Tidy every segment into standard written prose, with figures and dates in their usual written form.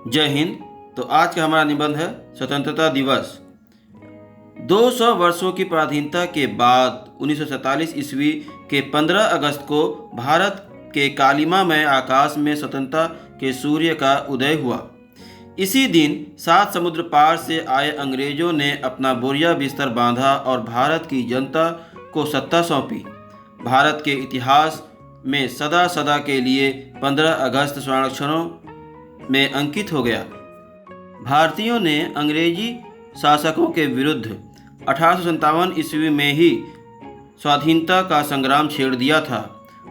जय हिंद। तो आज का हमारा निबंध है स्वतंत्रता दिवस। 200 वर्षों की पराधीनता के बाद 1947 ईस्वी के 15 अगस्त को भारत के कालिमामय आकाश में स्वतंत्रता के सूर्य का उदय हुआ। इसी दिन 7 समुद्र पार से आए अंग्रेजों ने अपना बोरिया बिस्तर बांधा और भारत की जनता को सत्ता सौंपी। भारत के इतिहास में सदा सदा के लिए 15 अगस्त स्वर्णाक्षरों में अंकित हो गया। भारतीयों ने अंग्रेजी शासकों के विरुद्ध 1857 ईस्वी में ही स्वाधीनता का संग्राम छेड़ दिया था।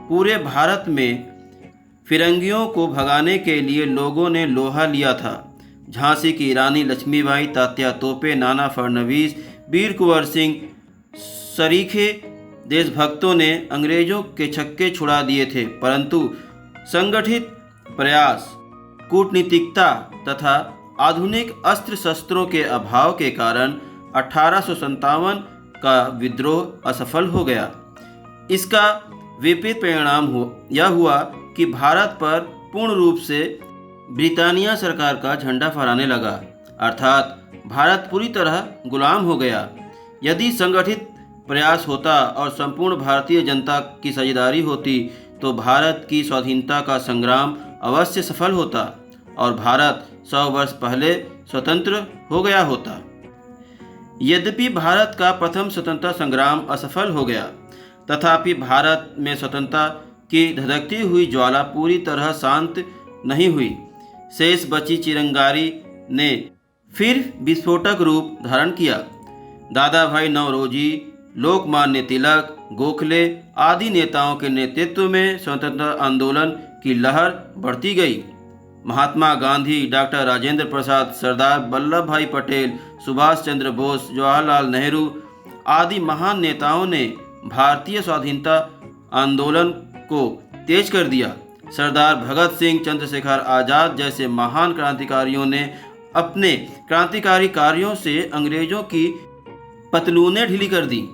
पूरे भारत में फिरंगियों को भगाने के लिए लोगों ने लोहा लिया था। झांसी की रानी लक्ष्मीबाई, तात्या तोपे, नाना फडणवीस, वीर कुंवर सिंह सरीखे देशभक्तों ने अंग्रेजों के छक्के छुड़ा दिए थे, परंतु संगठित प्रयास, कूटनीतिकता तथा आधुनिक अस्त्र शस्त्रों के अभाव के कारण 1857 का विद्रोह असफल हो गया। इसका विपरीत परिणाम यह हुआ कि भारत पर पूर्ण रूप से ब्रिटानिया सरकार का झंडा फहराने लगा, अर्थात भारत पूरी तरह गुलाम हो गया। यदि संगठित प्रयास होता और संपूर्ण भारतीय जनता की साझेदारी होती तो भारत की स्वाधीनता का संग्राम अवश्य सफल होता और भारत 100 वर्ष पहले स्वतंत्र हो गया होता। यद्यपि भारत का प्रथम स्वतंत्रता संग्राम असफल हो गया, तथापि भारत में स्वतंत्रता की धधकती हुई ज्वाला पूरी तरह शांत नहीं हुई। शेष बची चिरंगारी ने फिर विस्फोटक रूप धारण किया। दादा भाई नौरोजी, लोकमान्य तिलक, गोखले आदि नेताओं के नेतृत्व में स्वतंत्रता आंदोलन की लहर बढ़ती गई। महात्मा गांधी, डॉक्टर राजेंद्र प्रसाद, सरदार वल्लभ भाई पटेल, सुभाष चंद्र बोस, जवाहरलाल नेहरू आदि महान नेताओं ने भारतीय स्वाधीनता आंदोलन को तेज कर दिया। सरदार भगत सिंह, चंद्रशेखर आज़ाद जैसे महान क्रांतिकारियों ने अपने क्रांतिकारी कार्यों से अंग्रेजों की पतलूनें ढीली कर दी।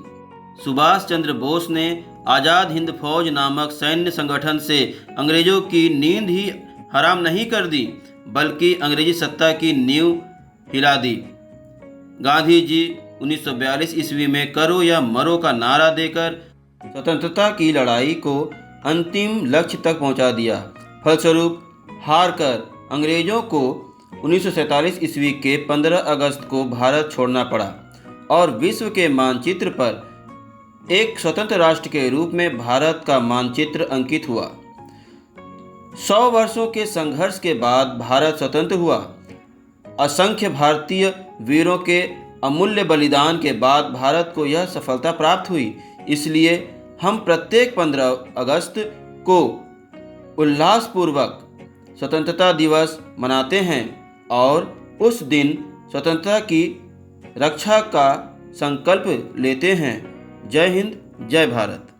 सुभाष चंद्र बोस ने आज़ाद हिंद फौज नामक सैन्य संगठन से अंग्रेजों की नींद ही हराम नहीं कर दी, बल्कि अंग्रेजी सत्ता की नींव हिला दी। गांधी जी 1942 ईस्वी में करो या मरो का नारा देकर स्वतंत्रता की लड़ाई को अंतिम लक्ष्य तक पहुंचा दिया। फलस्वरूप हार कर अंग्रेजों को 1947 ईस्वी के 15 अगस्त को भारत छोड़ना पड़ा और विश्व के मानचित्र पर एक स्वतंत्र राष्ट्र के रूप में भारत का मानचित्र अंकित हुआ। 100 वर्षों के संघर्ष के बाद भारत स्वतंत्र हुआ। असंख्य भारतीय वीरों के अमूल्य बलिदान के बाद भारत को यह सफलता प्राप्त हुई। इसलिए हम प्रत्येक 15 अगस्त को उल्लासपूर्वक स्वतंत्रता दिवस मनाते हैं और उस दिन स्वतंत्रता की रक्षा का संकल्प लेते हैं। जय हिंद, जय भारत।